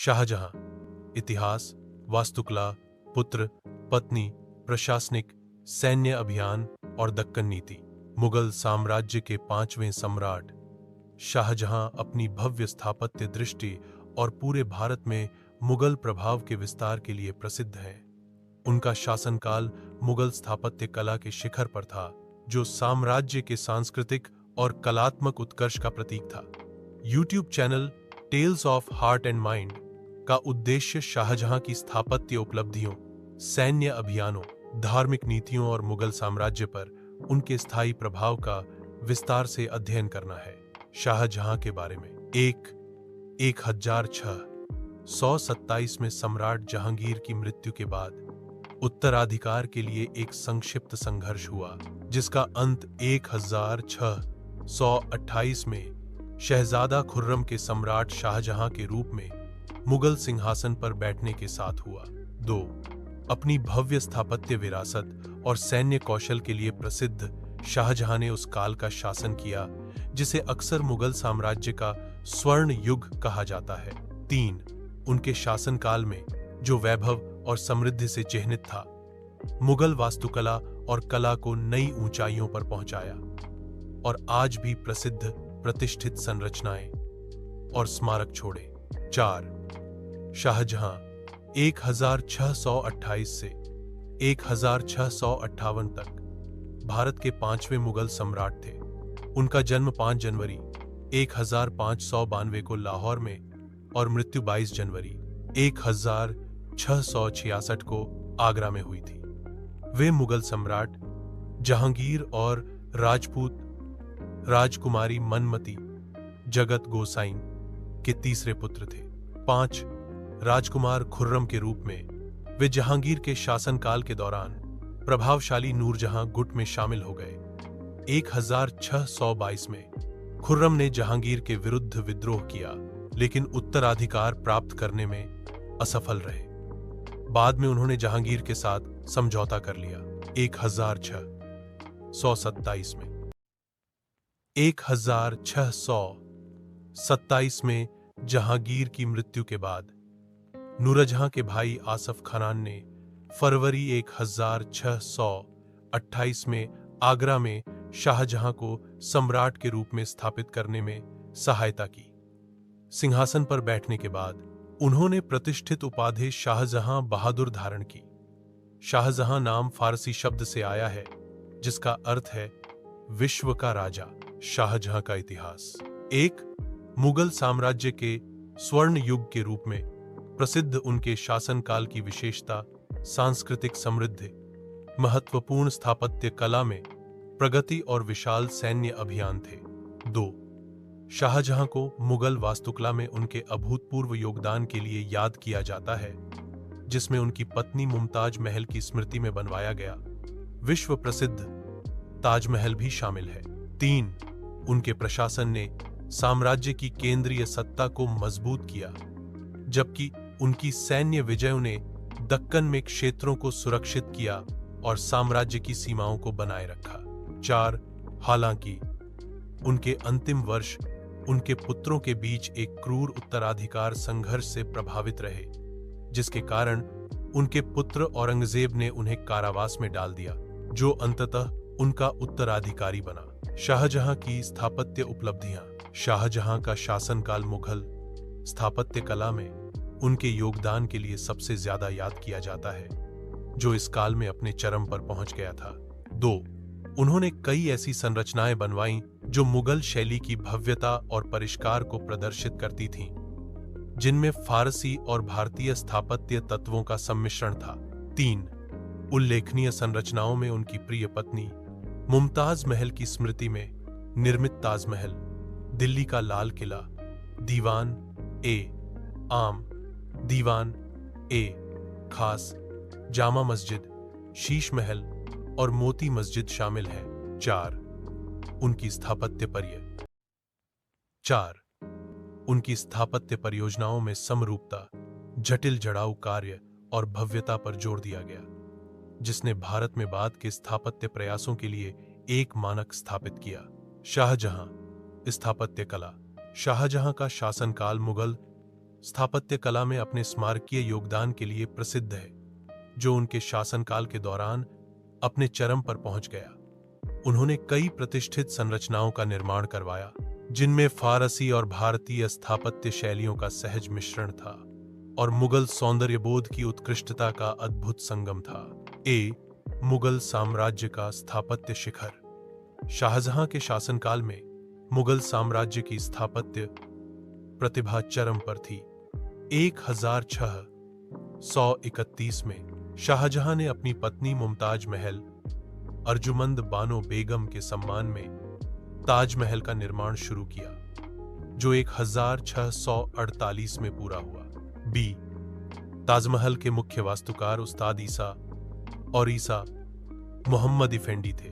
शाहजहां। इतिहास, वास्तुकला, पुत्र, पत्नी, प्रशासनिक, सैन्य अभियान और दक्कन नीति। मुगल साम्राज्य के 5वें सम्राट शाहजहां अपनी भव्य स्थापत्य दृष्टि और पूरे भारत में मुगल प्रभाव के विस्तार के लिए प्रसिद्ध है। उनका शासनकाल मुगल स्थापत्य कला के शिखर पर था, जो साम्राज्य के सांस्कृतिक और कलात्मक उत्कर्ष का प्रतीक था। YouTube channel tales of heart and mind का उद्देश्य शाहजहां की स्थापत्य उपलब्धियों, सैन्य अभियानों, धार्मिक नीतियों और मुगल साम्राज्य पर उनके स्थायी प्रभाव का विस्तार से अध्ययन करना है। शाहजहां के बारे में 1627 में सम्राट जहांगीर की मृत्यु के बाद उत्तराधिकार के लिए एक संक्षिप्त संघर्ष हुआ, जिसका अंत 1628 में शहजादा खुर्रम के सम्राट शाहजहां के रूप में मुगल सिंहासन पर बैठने के साथ हुआ। 2. अपनी भव्य स्थापत्य विरासत और सैन्य कौशल के लिए प्रसिद्ध शाहजहां ने उस काल का शासन किया जिसे अक्सर मुगल साम्राज्य का स्वर्ण युग कहा जाता है। 3. उनके शासनकाल में जो वैभव और समृद्धि से चिह्नित था, मुगल वास्तुकला और कला को नई ऊंचाइयों पर पहुंचाया और आज भी प्रसिद्ध प्रतिष्ठित संरचनाएं और स्मारक छोड़े। 4. शाहजहां 1628 से 1658 तक भारत के 5वें मुगल सम्राट थे। उनका जन्म 5 जनवरी 1592 को लाहौर में और मृत्यु 22 जनवरी 1666 को आगरा में हुई थी। वे मुगल सम्राट जहांगीर और राजपूत राजकुमारी मनमती जगत गोसाइन के तीसरे पुत्र थे। 5. राजकुमार खुर्रम के रूप में वे जहांगीर के शासनकाल के दौरान प्रभावशाली नूरजहां गुट में शामिल हो गए। 1622 में खुर्रम ने जहांगीर के विरुद्ध विद्रोह किया, लेकिन उत्तराधिकार प्राप्त करने में असफल रहे। बाद में उन्होंने जहांगीर के साथ समझौता कर लिया। 1627 में 1627 में जहांगीर की मृत्यु के बाद नूरजहां के भाई आसफ खान ने फरवरी 1628 में आगरा में शाहजहां को सम्राट के रूप में स्थापित करने में सहायता की। सिंहासन पर बैठने के बाद उन्होंने प्रतिष्ठित उपाधि शाहजहां बहादुर धारण की। शाहजहां नाम फारसी शब्द से आया है, जिसका अर्थ है विश्व का राजा। शाहजहां का इतिहास 1. मुगल साम्राज्य के स्वर्ण युग के रूप में प्रसिद्ध उनके शासनकाल की विशेषता सांस्कृतिक समृद्धि, महत्वपूर्ण स्थापत्य कला में प्रगति और विशाल सैन्य अभियान थे। 2. शाहजहां को मुगल वास्तुकला में उनके अभूतपूर्व योगदान के लिए याद किया जाता है, जिसमें उनकी पत्नी मुमताज महल की स्मृति में बनवाया गया विश्व प्रसिद्ध ताजमहल भी शामिल है। 3. उनके प्रशासन ने साम्राज्य की केंद्रीय सत्ता को मजबूत किया, जबकि उनकी सैन्य विजयों ने दक्कन में क्षेत्रों को सुरक्षित किया और साम्राज्य की सीमाओं को बनाए रखा। 4. हालांकि उनके अंतिम वर्ष उनके पुत्रों के बीच एक क्रूर उत्तराधिकार संघर्ष से प्रभावित रहे, जिसके कारण उनके पुत्र औरंगजेब ने उन्हें कारावास में डाल दिया, जो अंततः उनका उत्तराधिकारी बना। शाहजहां की स्थापत्य उपलब्धियां। शाहजहां का शासनकाल मुगल स्थापत्य कला में उनके योगदान के लिए सबसे ज्यादा याद किया जाता है, जो इस काल में अपने चरम पर पहुंच गया था। 2. उन्होंने कई ऐसी संरचनाएं बनवाईं जो मुगल शैली की भव्यता और परिष्कार को प्रदर्शित करती थीं, जिनमें फारसी और भारतीय स्थापत्य तत्वों का सम्मिश्रण था। 3. उल्लेखनीय संरचनाओं में उनकी प्रिय पत्नी मुमताज महल की स्मृति में निर्मित ताजमहल, दिल्ली का लाल किला, दीवान ए आम, दीवान ए खास, जामा मस्जिद, शीश महल और मोती मस्जिद शामिल है। 4. उनकी स्थापत्य परियोजनाओं में समरूपता, जटिल जड़ाऊ कार्य और भव्यता पर जोर दिया गया, जिसने भारत में बाद के स्थापत्य प्रयासों के लिए एक मानक स्थापित किया। शाहजहां स्थापत्य कला। शाहजहां का शासनकाल मुगल स्थापत्य कला में अपने स्मारकीय योगदान के लिए प्रसिद्ध है, जो उनके शासनकाल के दौरान अपने चरम पर पहुंच गया। उन्होंने कई प्रतिष्ठित संरचनाओं का निर्माण करवाया, जिनमें फारसी और भारतीय स्थापत्य शैलियों का सहज मिश्रण था और मुगल सौंदर्यबोध की उत्कृष्टता का अद्भुत संगम था। मुगल साम्राज्य का स्थापत्य शिखर। शाहजहां के शासनकाल में मुगल साम्राज्य की स्थापत्य प्रतिभा चरम पर थी। 1631 में शाहजहां ने अपनी पत्नी मुमताज महल अर्जुमंद बानो बेगम के सम्मान में ताजमहल का निर्माण शुरू किया, जो 1648 में पूरा हुआ। ताजमहल के मुख्य वास्तुकार उस्ताद ईसा मोहम्मद इफेंडी थे,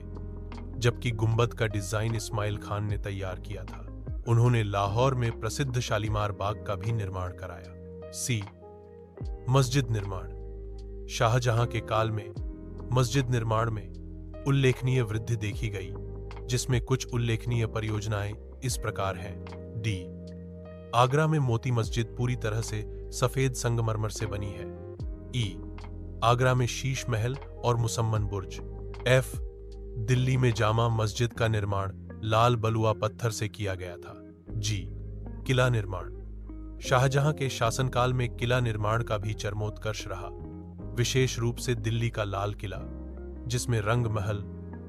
जबकि गुंबद का डिजाइन इस्माइल खान ने तैयार किया था। उन्होंने लाहौर में प्रसिद्ध शालीमार बाग का भी निर्माण कराया। मस्जिद निर्माण। शाहजहां के काल में मस्जिद निर्माण में उल्लेखनीय वृद्धि देखी गई, जिसमें कुछ उल्लेखनीय परियोजनाएं इस प्रकार हैं। आगरा में मोती मस्जिद पूरी तरह से सफेद संगमरमर से बनी है। आगरा में शीश महल और मुसम्मन बुर्ज। दिल्ली में जामा मस्जिद का निर्माण लाल बलुआ पत्थर से किया गया था। किला निर्माण। शाहजहां के शासनकाल में किला निर्माण का भी चरमोत्कर्ष रहा, विशेष रूप से दिल्ली का लाल किला, जिसमें रंग महल,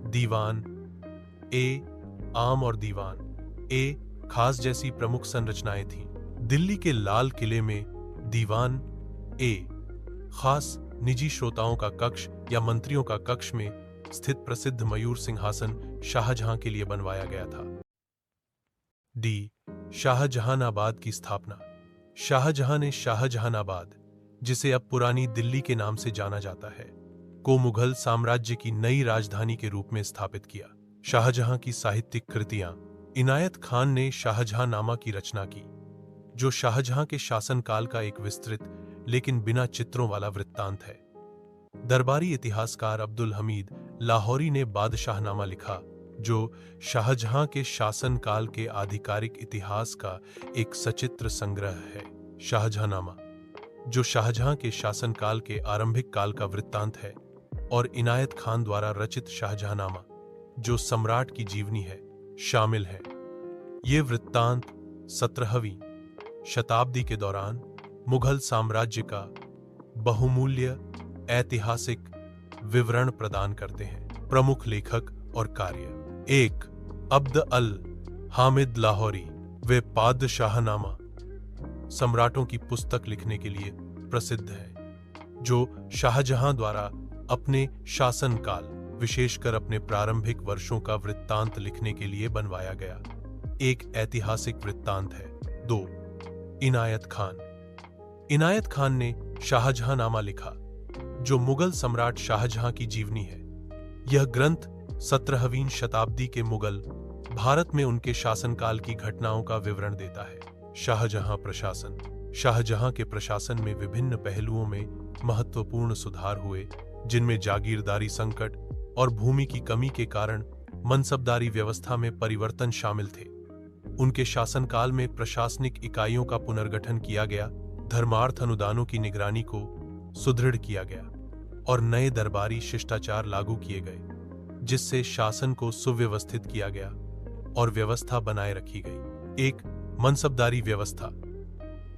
दीवान आम और दीवान खास जैसी प्रमुख संरचनाएं थीं। दिल्ली के लाल किले में दीवान खास निजी श्रोताओं का कक्ष या मंत्रियों का कक्ष में स्थित प्रसिद्ध मयूर सिंहासन शाहजहां के लिए बनवाया गया था। शाहजहानाबाद की स्थापना। शाहजहां ने शाहजहानाबाद, जिसे अब पुरानी दिल्ली के नाम से जाना जाता है, को मुगल साम्राज्य की नई राजधानी के रूप में स्थापित किया। शाहजहां की साहित्यिक कृतियां। इनायत खान ने शाहजहांनामा की रचना की, जो शाहजहां के शासनकाल का एक विस्तृत लेकिन बिना चित्रों वाला वृत्तांत है। दरबारी इतिहासकार अब्दुल हमीद लाहौरी ने बादशाहनामा लिखा, जो शाहजहां के शासनकाल के आधिकारिक इतिहास का एक सचित्र संग्रह है। शाहजहांनामा, जो शाहजहां के शासनकाल के आरंभिक काल का वृत्तांत है, और इनायत खान द्वारा रचित शाहजहांनामा, जो सम्राट की जीवनी है, शामिल है। ये वृत्तांत 17वीं शताब्दी के दौरान मुगल साम्राज्य का बहुमूल्य ऐतिहासिक विवरण प्रदान करते हैं। प्रमुख लेखक और कार्य। अब्द अल हामिद लाहौरी। वे बादशाहनामा सम्राटों की पुस्तक लिखने के लिए प्रसिद्ध है, जो शाहजहां द्वारा अपने शासनकाल, विशेषकर अपने प्रारंभिक वर्षों का वृत्तांत लिखने के लिए बनवाया गया एक ऐतिहासिक वृत्तांत है। इनायत खान। इनायत खान ने शाहजहांनामा लिखा, जो मुगल सम्राट शाहजहां की जीवनी है। यह ग्रंथ 17वीं शताब्दी के मुगल भारत में उनके शासनकाल की घटनाओं का विवरण देता है। शाहजहां प्रशासन। शाहजहां के प्रशासन में विभिन्न पहलुओं में महत्वपूर्ण सुधार हुए, जिनमें जागीरदारी संकट और भूमि की कमी के कारण मनसबदारी व्यवस्था में परिवर्तन शामिल थे। उनके शासनकाल में प्रशासनिक इकाइयों का पुनर्गठन किया गया, धर्मार्थ अनुदानों की निगरानी को सुदृढ़ किया गया और नए दरबारी शिष्टाचार लागू किए गए, जिससे शासन को सुव्यवस्थित किया गया और व्यवस्था बनाए रखी गई। मनसबदारी व्यवस्था।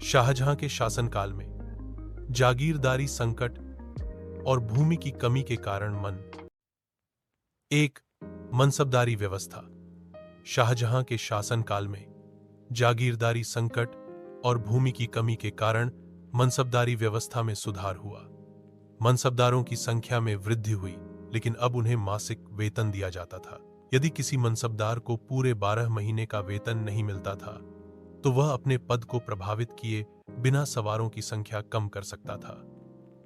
शाहजहां के शासनकाल में जागीरदारी संकट और भूमि की कमी के कारण मनसबदारी व्यवस्था। शाहजहां के शासनकाल में जागीरदारी संकट और भूमि की कमी के कारण मनसबदारी व्यवस्था में सुधार हुआ। मनसबदारों की संख्या में वृद्धि हुई, लेकिन अब उन्हें मासिक वेतन दिया जाता था। यदि किसी मनसबदार को पूरे 12 महीने का वेतन नहीं मिलता था, तो वह अपने पद को प्रभावित किए बिना सवारों की संख्या कम कर सकता था।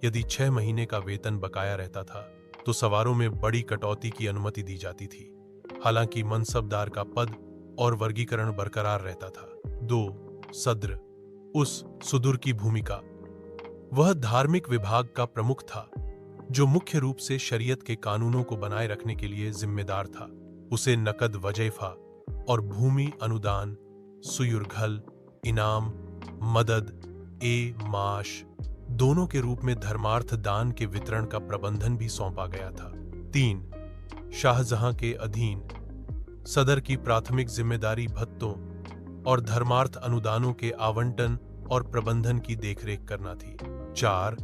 यदि 6 महीने का वेतन बकाया रहता था, तो सवारों में बड़ी कटौती की अनुमति दी जाती थी। हालांकि मनसबदार का पद और वर्गीकरण बरकरार रहता था। सद्र। उस सुदूर की भूमिका। वह धार्मिक विभाग का प्रमुख था, जो मुख्य रूप से शरीयत के कानूनों को बनाए रखने के लिए जिम्मेदार था। उसे नकद वजीफा और भूमि अनुदान, सुयुर्घल, इनाम, मदद माश दोनों के रूप में धर्मार्थ दान के वितरण का प्रबंधन भी सौंपा गया था। 3. शाहजहां के अधीन सदर की प्राथमिक जिम्मेदारी भत्तों और धर्मार्थ अनुदानों के आवंटन और प्रबंधन की देखरेख करना थी। 4.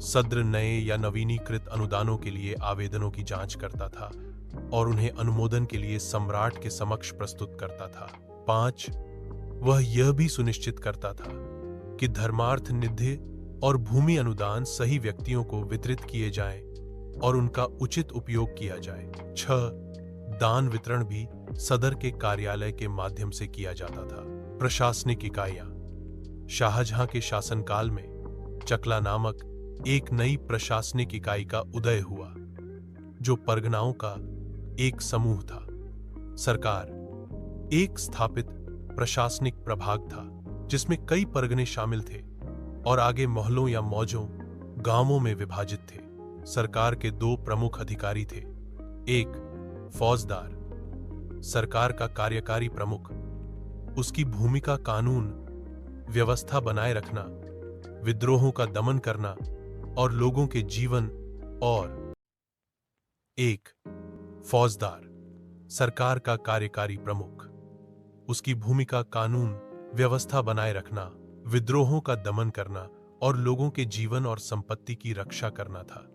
सद्र नए या नवीनीकृत अनुदानों के लिए आवेदनों की जांच करता था और उन्हें अनुमोदन के लिए सम्राट के समक्ष प्रस्तुत करता था। 5. वह यह भी सुनिश्चित करता था कि धर्मार्थ निधि और भूमि अनुदान सही व्यक्तियों को वितरित किए जाएं और उनका उचित उपयोग किया जाए। 6. दान वितरण भी सदर के कार्यालय के माध्यम से किया जाता था। प्रशासनिक इकाइयां। शाहजहां के शासनकाल में चकला नामक एक नई प्रशासनिक इकाई का उदय हुआ, जो परगनाओं का एक समूह था। सरकार एक स्थापित प्रशासनिक प्रभाग था जिसमें कई परगने शामिल थे और आगे मोहल्लों या मौजों, गांवों में विभाजित थे। सरकार के 2 प्रमुख अधिकारी थे। 1. फौजदार, सरकार का कार्यकारी प्रमुख। उसकी भूमिका कानून व्यवस्था बनाए रखना, विद्रोहों का दमन करना और लोगों के जीवन और 1. फौजदार, सरकार का कार्यकारी प्रमुख। उसकी भूमिका कानून व्यवस्था बनाए रखना, विद्रोहों का दमन करना और लोगों के जीवन और संपत्ति की रक्षा करना था।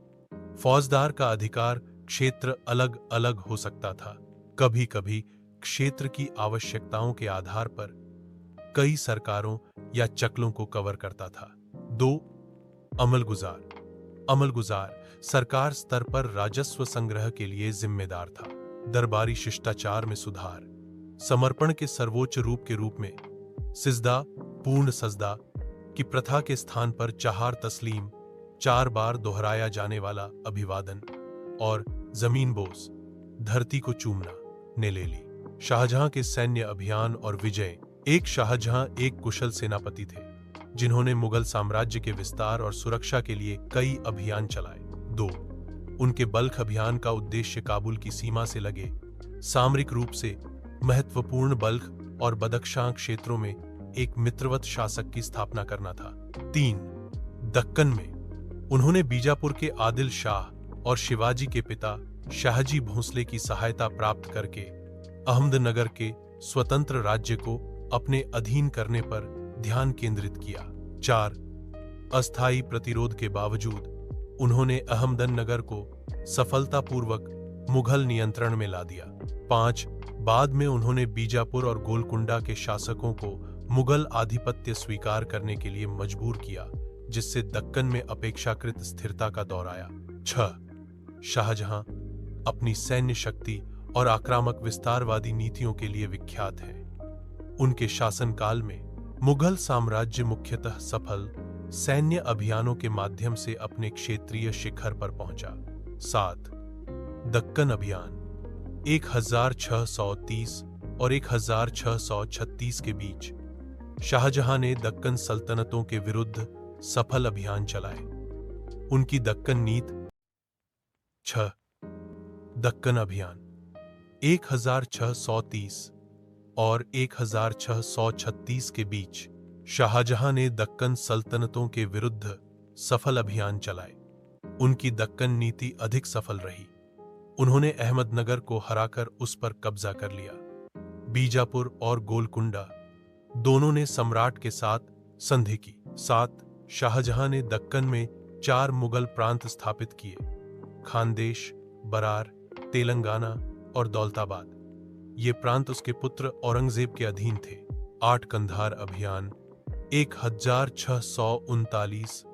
फौजदार का अधिकार क्षेत्र अलग अलग हो सकता था। कभी कभी क्षेत्र की आवश्यकताओं के आधार पर कई सरकारों या चक्लों को कवर करता था। 2. अमलगुजार, अमलगुजार सरकार स्तर पर राजस्व संग्रह के लिए जिम्मेदार था। दरबारी शिष्टाचार में सुधार, समर्पण के सर्वोच्च रूप में सिजदा, पूर्ण सजदा की प्रथा के स्थान पर 4 तस्लीम, 4 बार दोहराया जाने वाला अभिवादन और जमीन बोस, धरती को चूमना ने ले ली। शाहजहां के सैन्य अभियान और विजय। एक शाहजहां एक कुशल सेनापति थे जिन्होंने मुगल साम्राज्य के विस्तार और सुरक्षा के लिए कई अभियान चलाए। 2. उनके बल्ख अभियान का उद्देश्य काबुल की सीमा से लगे सामरिक रूप से महत्वपूर्ण बल्ख और बदख्शां क्षेत्रों में एक मित्रवत शासक की स्थापना करना था। 3. दक्कन में उन्होंने बीजापुर के आदिल शाह और शिवाजी के पिता शाहजी भोंसले की सहायता प्राप्त करके अहमदनगर के स्वतंत्र राज्य को अपने अधीन करने पर ध्यान केंद्रित किया। 4. अस्थायी प्रतिरोध के बावजूद उन्होंने अहमदनगर को सफलतापूर्वक मुगल नियंत्रण में ला दिया। 5. बाद में उन्होंने बीजापुर और गोलकुंडा के शासकों को मुगल आधिपत्य स्वीकार करने के लिए मजबूर किया, जिससे दक्कन में अपेक्षाकृत स्थिरता का दौर आया। 6. शाहजहां अपनी सैन्य शक्ति और आक्रामक विस्तारवादी नीतियों के लिए विख्यात है। उनके शासनकाल में मुगल साम्राज्य मुख्यतः सफल सैन्य अभियानों के माध्यम से अपने क्षेत्रीय शिखर पर पहुंचा। 7. दक्कन अभियान 1630 और 1636 के बीच शाहजहां ने दक्कन सल्तनतों के विरुद्ध सफल अभियान चलाए। उनकी दक्कन नीति। 6. दक्कन अभियान 1630 और 1636 के बीच शाहजहां ने दक्कन सल्तनतों के विरुद्ध सफल अभियान चलाए। उनकी दक्कन नीति अधिक सफल रही। उन्होंने अहमदनगर को हराकर उस पर कब्जा कर लिया। बीजापुर और गोलकुंडा दोनों ने सम्राट के साथ संधि की। 7. शाहजहां ने दक्कन में 4 मुगल प्रांत स्थापित किए: खानदेश, बरार, तेलंगाना और दौलताबाद। ये प्रांत उसके पुत्र औरंगजेब के अधीन थे। 8. कंधार अभियान 1639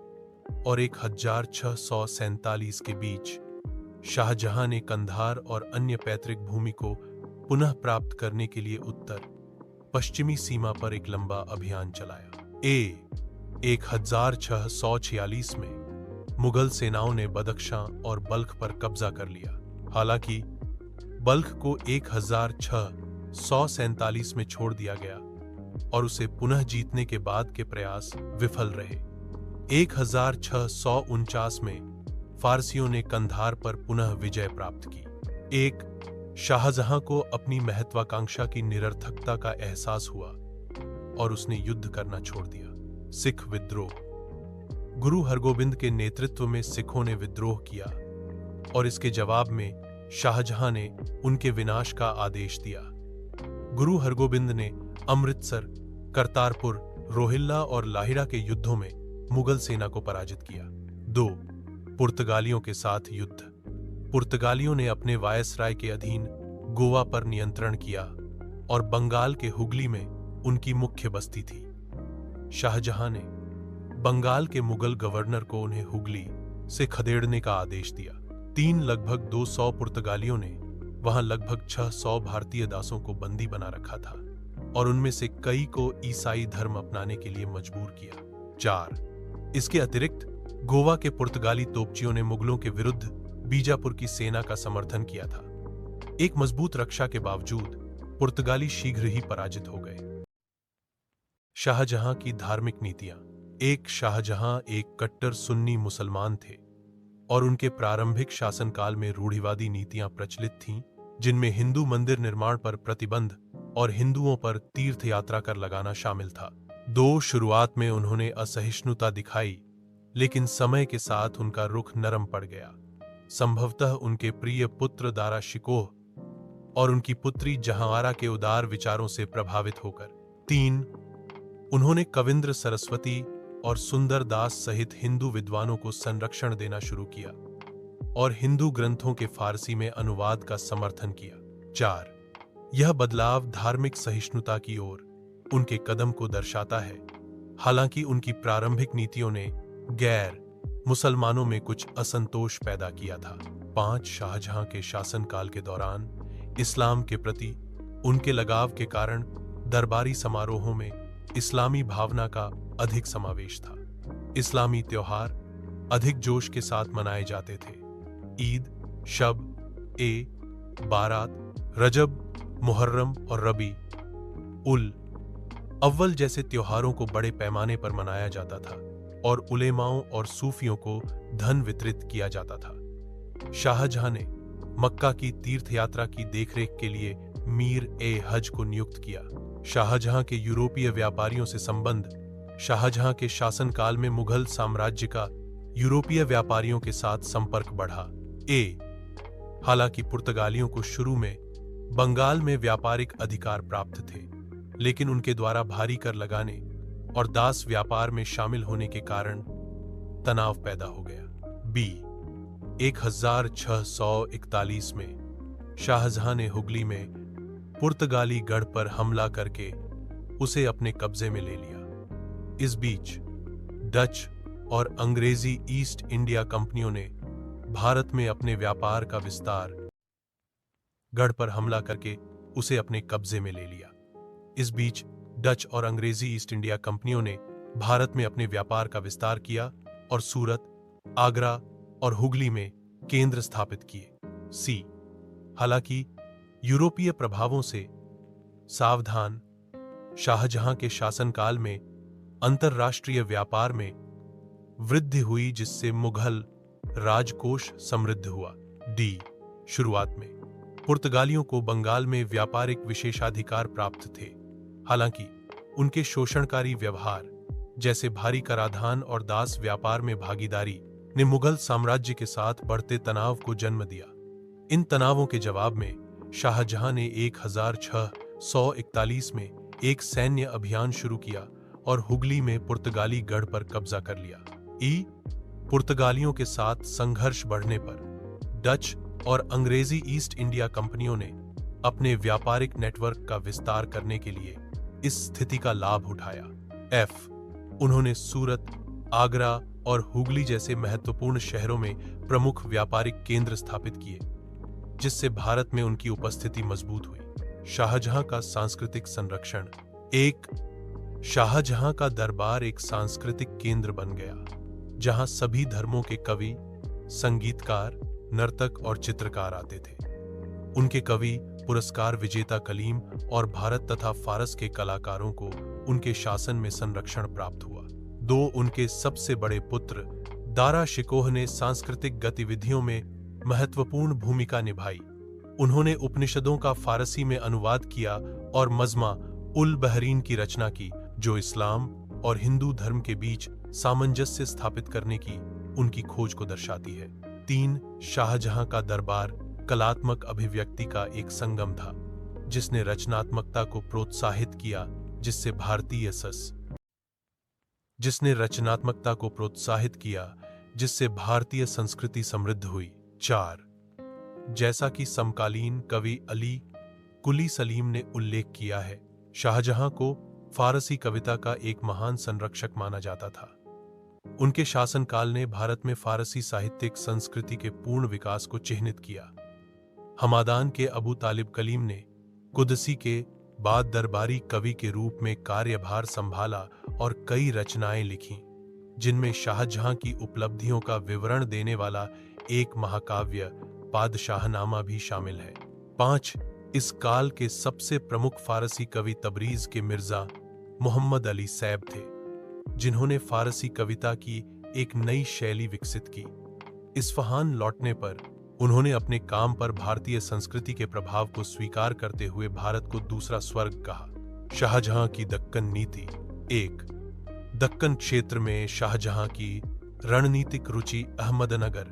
और 1647 के बीच शाहजहां ने कंधार और अन्य पैतृक भूमि को पुनः प्राप्त करने के लिए उत्तर पश्चिमी सीमा पर एक लंबा अभियान चलाया। 1646 में मुगल सेनाओं ने बदख्शां और बल्ख पर कब्जा कर लिया। हालांकि बल्ख को 1647 में छोड़ दिया गया और उसे पुनः जीतने के बाद के प्रयास विफल रहे। 1649 में फारसियों ने कंधार पर पुनः विजय प्राप्त की। 1. शाहजहां को अपनी महत्वाकांक्षा की निरर्थकता का एहसास हुआ और उसने युद्ध करना छोड़ दिया। सिख विद्रोह। गुरु हरगोबिंद के नेतृत्व में सिखों ने विद्रोह किया और इसके जवाब में शाहजहां ने उनके विनाश का आदेश दिया। गुरु हरगोबिंद ने अमृतसर, करतारपुर, रोहिल्ला और लाहिड़ा के युद्धों में मुगल सेना को पराजित किया। 2. पुर्तगालियों के साथ युद्ध। पुर्तगालियों ने अपने वायसराय के अधीन गोवा पर नियंत्रण किया और बंगाल के हुगली में उनकी मुख्य बस्ती थी। शाहजहां ने बंगाल के मुगल गवर्नर को उन्हें हुगली से खदेड़ने का आदेश दिया। लगभग 200 पुर्तगालियों ने वहां लगभग 600 भारतीय दासों को बंदी बना रखा था और उनमें से कई को ईसाई धर्म अपनाने के लिए मजबूर किया। 4. इसके अतिरिक्त गोवा के पुर्तगाली तोपचियों ने मुगलों के विरुद्ध बीजापुर की सेना का समर्थन किया था। एक मजबूत रक्षा के बावजूद पुर्तगाली शीघ्र ही पराजित हो गए। शाहजहां की धार्मिक नीतियां। एक शाहजहां एक कट्टर सुन्नी मुसलमान थे और उनके प्रारंभिक शासनकाल में रूढ़िवादी नीतियां प्रचलित थीं, जिनमें हिंदू मंदिर निर्माण पर प्रतिबंध और हिंदुओं पर तीर्थ यात्रा कर लगाना शामिल था। 2. शुरुआत में उन्होंने असहिष्णुता दिखाई, लेकिन समय के साथ उनका रुख नरम पड़ गया, संभवतः उनके प्रिय पुत्र दारा शिकोह और उनकी पुत्री जहांआरा के उदार विचारों से प्रभावित होकर। 3. उन्होंने कविंद्र सरस्वती और सुंदर दास सहित हिंदू विद्वानों को संरक्षण देना शुरू किया और हिंदू ग्रंथों के फारसी में अनुवाद का समर्थन किया। 4. यह बदलाव धार्मिक सहिष्णुता की ओर उनके कदम को दर्शाता है, हालांकि उनकी प्रारंभिक नीतियों ने गैर मुसलमानों में कुछ असंतोष पैदा किया था। 5. शाहजहां के शासनकाल के दौरान इस्लाम के प्रति उनके लगाव के कारण दरबारी समारोहों में इस्लामी भावना का अधिक समावेश था। इस्लामी त्योहार अधिक जोश के साथ मनाए जाते थे। ईद, शब ए बारात, रजब, मुहर्रम और रबी उल अव्वल जैसे त्योहारों को बड़े पैमाने पर मनाया जाता था और उलेमाओं और सूफियों को धन वितरित किया जाता था। शाहजहां ने मक्का की तीर्थ यात्रा की देखरेख के लिए मीर ए हज को नियुक्त किया। शाहजहां के यूरोपीय व्यापारियों से संबंध। शाहजहां के शासनकाल में मुगल साम्राज्य का यूरोपीय व्यापारियों के साथ संपर्क बढ़ा। हालांकि पुर्तगालियों को शुरू में बंगाल में व्यापारिक अधिकार प्राप्त थे, लेकिन उनके द्वारा भारी कर लगाने और दास व्यापार में शामिल होने के कारण तनाव पैदा हो गया। 1641 में शाहजहां ने हुगली में पुर्तगाली गढ़ पर हमला करके उसे अपने कब्जे में ले लिया। इस बीच डच और अंग्रेजी ईस्ट इंडिया कंपनियों ने भारत में अपने व्यापार का विस्तार गढ़ पर हमला करके उसे अपने कब्जे में ले लिया। इस बीच डच और अंग्रेजी ईस्ट इंडिया कंपनियों ने भारत में अपने व्यापार का विस्तार किया और सूरत, आगरा और हुगली में केंद्र स्थापित किए। हालांकि यूरोपीय प्रभावों से सावधान शाहजहां के शासनकाल में अंतरराष्ट्रीय व्यापार में वृद्धि हुई, जिससे मुगल राजकोष समृद्ध हुआ। शुरुआत में पुर्तगालियों को बंगाल में व्यापारिक विशेषाधिकार प्राप्त थे, हालांकि उनके शोषणकारी व्यवहार जैसे भारी कराधान और दास व्यापार में भागीदारी ने मुगल साम्राज्य के साथ बढ़ते तनाव को जन्म दिया। इन तनावों के जवाब में शाहजहां ने 1641 में एक सैन्य अभियान शुरू किया और हुगली में पुर्तगाली गढ़ पर कब्जा कर लिया। पुर्तगालियों के साथ संघर्ष बढ़ने पर डच और अंग्रेजी ईस्ट इंडिया कंपनियों ने अपने व्यापारिक नेटवर्क का विस्तार करने के लिए इस स्थिति का लाभ उठाया। उन्होंने सूरत, आगरा और हुगली जैसे महत्वपूर्ण शहरों में प्रमुख व्यापारिक केंद्र स्थापित किए, जिससे भारत में उनकी उपस्थिति मजबूत हुई। शाहजहां का सांस्कृतिक संरक्षण। शाहजहां का दरबार एक सांस्कृतिक केंद्र बन गया, जहां सभी धर्मों के कवि, संगीतकार, नर्तक और चित्रकार आते थे। उनके कवि, पुरस्कार विजेता कलीम और भारत तथा फारस के कलाकारों को उनके शासन में संरक्षण प्राप्त हुआ। उनके सबसे बड़े पुत्र दारा शिकोह ने सांस्कृतिक गतिविधियों में महत्वपूर्ण भूमिका निभाई। उन्होंने उपनिषदों का फारसी में अनुवाद किया और मजमा उल बहरीन की रचना की, जो इस्लाम और हिंदू धर्म के बीच सामंजस्य स्थापित करने की उनकी खोज को दर्शाती है। 3. शाहजहां का दरबार कलात्मक अभिव्यक्ति का एक संगम था, जिसने रचनात्मकता को प्रोत्साहित किया, जिससे भारतीय संस्कृति समृद्ध हुई। 4. जैसा कि समकालीन कवि अली कुली सलीम ने उल्लेख किया है, शाहजहां को फारसी कविता का एक महान संरक्षक माना जाता था। उनके शासनकाल ने भारत में फारसी साहित्यिक संस्कृति के पूर्ण विकास को चिह्नित किया। हमादान के अबू तालिब कलीम ने कुदसी के बाद दरबारी कवि के रूप में कार्यभार संभाला और कई रचनाएं लिखीं, जिनमें शाहजहां की उपलब्धियों का विवरण देने वाला एक महाकाव्य पादशाहनामा भी शामिल है। 5. इस काल के सबसे प्रमुख फारसी कवि तबरीज के मिर्जा मोहम्मद अली सैब थे, जिन्होंने फारसी कविता की एक नई शैली विकसित की। इस्फहान लौटने पर उन्होंने अपने काम पर भारतीय संस्कृति के प्रभाव को स्वीकार करते हुए भारत को दूसरा स्वर्ग कहा। शाहजहां की दक्कन नीति। 1. दक्कन क्षेत्र में शाहजहां की रणनीतिक रुचि अहमदनगर,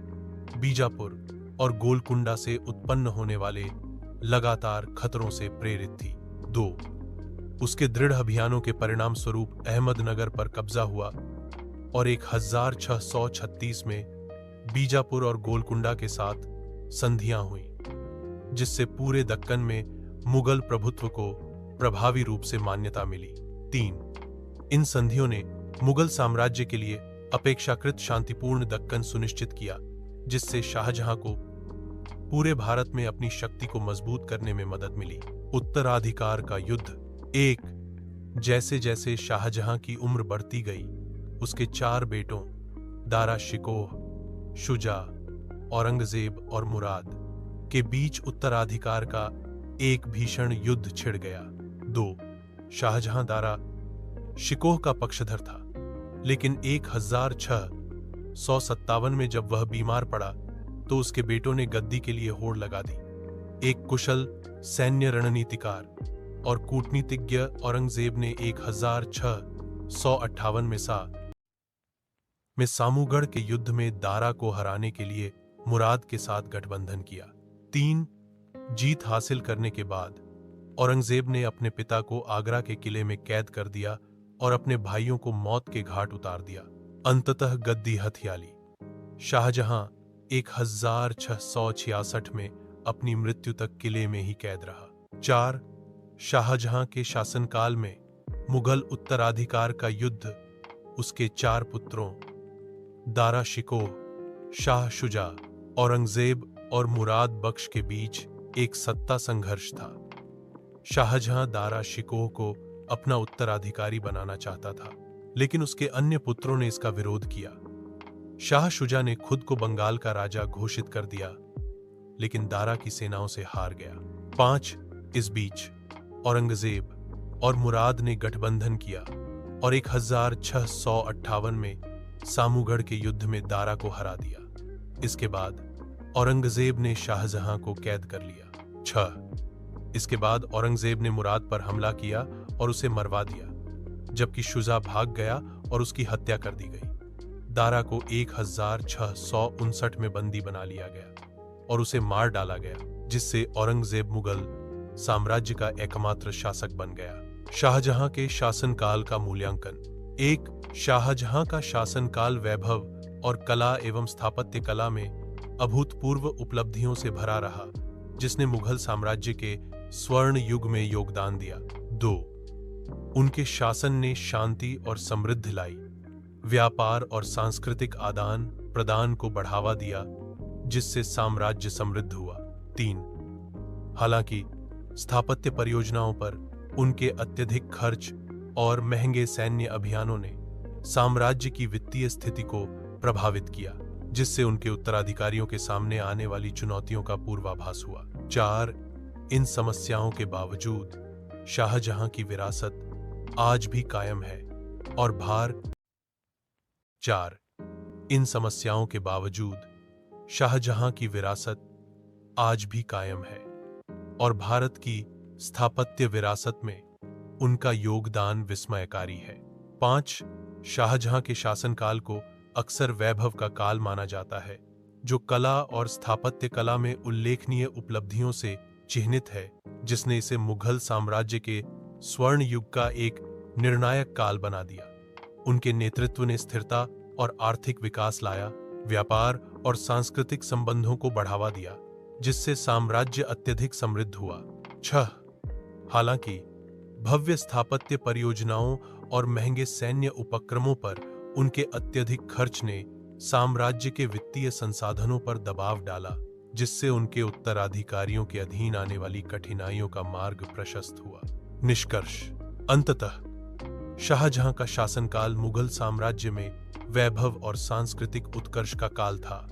बीजापुर और गोलकुंडा से उत्पन्न होने वाले लगातार खतरों से प्रेरित थी। 2. उसके दृढ़ अभियानों के परिणाम स्वरूप अहमदनगर पर कब्जा हुआ और 1636 में बीजापुर और गोलकुंडा के साथ संधियां हुईं, जिससे पूरे दक्कन में मुगल प्रभुत्व को प्रभावी रूप से मान्यता मिली। 3. इन संधियों ने मुगल साम्राज्य के लिए अपेक्षाकृत शांतिपूर्ण दक्कन सुनिश्चित किया, जिससे शाहजहां को पूरे भारत में अपनी शक्ति को मजबूत करने में मदद मिली। उत्तराधिकार का युद्ध। 1. जैसे जैसे शाहजहां की उम्र बढ़ती गई, उसके 4 बेटों दारा शिकोह, शुजा, औरंगजेब और मुराद के बीच उत्तराधिकार का एक भीषण युद्ध छिड़ गया। 2. शाहजहां दारा शिकोह का पक्षधर था, लेकिन 1657 में जब वह बीमार पड़ा तो उसके बेटों ने गद्दी के लिए होड़ लगा दी। एक कुशल सैन्य रणनीतिकार और कूटनीतिज्ञ औरंगजेब ने 1658 में सामूगढ़ के युद्ध में दारा को हराने के लिए मुराद के साथ गठबंधन किया। 3. जीत हासिल करने के बाद औरंगजेब ने अपने पिता को आगरा के किले में कैद कर दिया और अपने भाइयों को मौत के घाट उतार दिया। अंततः गद्दी हथियाली। शाहजहां 1666 में अपनी मृत्यु तक किले में ही कैद रहा। 4. शाहजहां के शासनकाल में मुगल उत्तराधिकार का युद्ध उसके 4 पुत्रों दारा शिकोह, शाह शुजा, औरंगजेब और मुराद बख्श के बीच एक सत्ता संघर्ष था। शाहजहां दारा शिकोह को अपना उत्तराधिकारी बनाना चाहता था, लेकिन उसके अन्य पुत्रों ने इसका विरोध किया। शाह शुजा ने खुद को बंगाल का राजा घोषित कर दिया, लेकिन दारा की सेनाओं से हार गया। 5. इस बीच औरंगजेब और मुराद ने गठबंधन किया और 1658 में सामूगढ़ के युद्ध में दारा को हरा दिया। इसके बाद औरंगजेब ने शाहजहां को कैद कर लिया। 6. इसके बाद औरंगजेब ने मुराद पर हमला किया और उसे मरवा दिया, जबकि शुजा भाग गया और उसकी हत्या कर दी गई। दारा को 1659 में बंदी बना लिया गया और उसे मार डाला गया, जिससे औरंगजेब मुगल साम्राज्य का एकमात्र शासक बन गया। शाहजहां के शासनकाल का मूल्यांकन। 1. शाहजहां का शासनकाल वैभव और कला एवं स्थापत्य कला में अभूतपूर्व उपलब्धियों से भरा रहा, जिसने मुगल साम्राज्य के स्वर्ण युग में योगदान दिया। 2. उनके शासन ने शांति और समृद्धि लाई, व्यापार और सांस्कृतिक आदान प्रदान को बढ़ावा दिया, जिससे साम्राज्य समृद्ध हुआ। 3. हालांकि स्थापत्य परियोजनाओं पर उनके अत्यधिक खर्च और महंगे सैन्य अभियानों ने साम्राज्य की वित्तीय स्थिति को प्रभावित किया, जिससे उनके उत्तराधिकारियों के सामने आने वाली चुनौतियों का पूर्वाभास हुआ। 4. इन समस्याओं के बावजूद शाहजहां की विरासत आज भी कायम है और इन समस्याओं के बावजूद शाहजहां की विरासत आज भी कायम है और भारत की स्थापत्य विरासत में उनका योगदान विस्मयकारी है। 5. शाहजहां के शासनकाल को अक्सर वैभव का काल माना जाता है, जो कला और स्थापत्य कला में उल्लेखनीय उपलब्धियों से चिह्नित है, जिसने इसे मुगल साम्राज्य के स्वर्ण युग का एक निर्णायक काल बना दिया। उनके नेतृत्व ने स्थिरता और आर्थिक विकास लाया, व्यापार और सांस्कृतिक संबंधों को बढ़ावा दिया, जिससे साम्राज्य अत्यधिक समृद्ध हुआ। 6. हालांकि भव्य स्थापत्य परियोजनाओं और महंगे सैन्य उपक्रमों पर उनके अत्यधिक खर्च ने साम्राज्य के वित्तीय संसाधनों पर दबाव डाला, जिससे उनके उत्तराधिकारियों के अधीन आने वाली कठिनाइयों का मार्ग प्रशस्त हुआ। निष्कर्ष: अंततः शाहजहां का शासनकाल मुगल साम्राज्य में वैभव और सांस्कृतिक उत्कर्ष का काल था,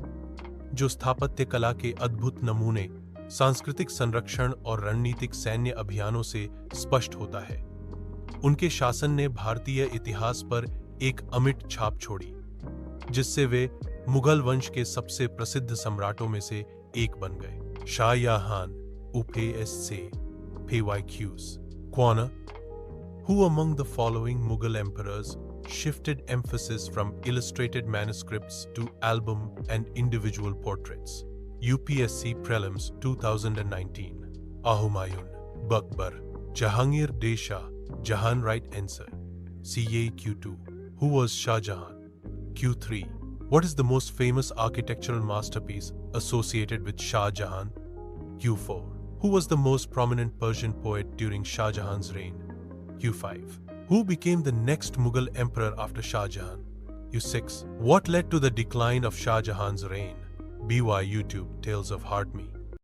जो स्थापत्य कला के अद्भुत नमूने, सांस्कृतिक संरक्षण और रणनीतिक सैन्य अभियानों से स्पष्ट होता है। उनके शासन ने भारतीय इतिहास पर एक अमिट छाप छोड़ी, जिससे वे मुगल वंश के सबसे प्रसिद्ध सम्राटों में से एक बन गए। Shahjahan UPSC PYQs Quana, who among the following Mughal emperors shifted emphasis from illustrated manuscripts to album and individual portraits? UPSC Prelims 2019. Humayun, Bakbar, Jahangir Desha, Jahan. Right answer. CA Q2. Who was Shah Jahan? Q3. What is the most famous architectural masterpiece associated with Shah Jahan? Q4. Who was the most prominent Persian poet during Shah Jahan's reign? Q5. Who became the next Mughal emperor after Shah Jahan? Q6. What led to the decline of Shah Jahan's reign? BY YouTube Tales of Heart Me.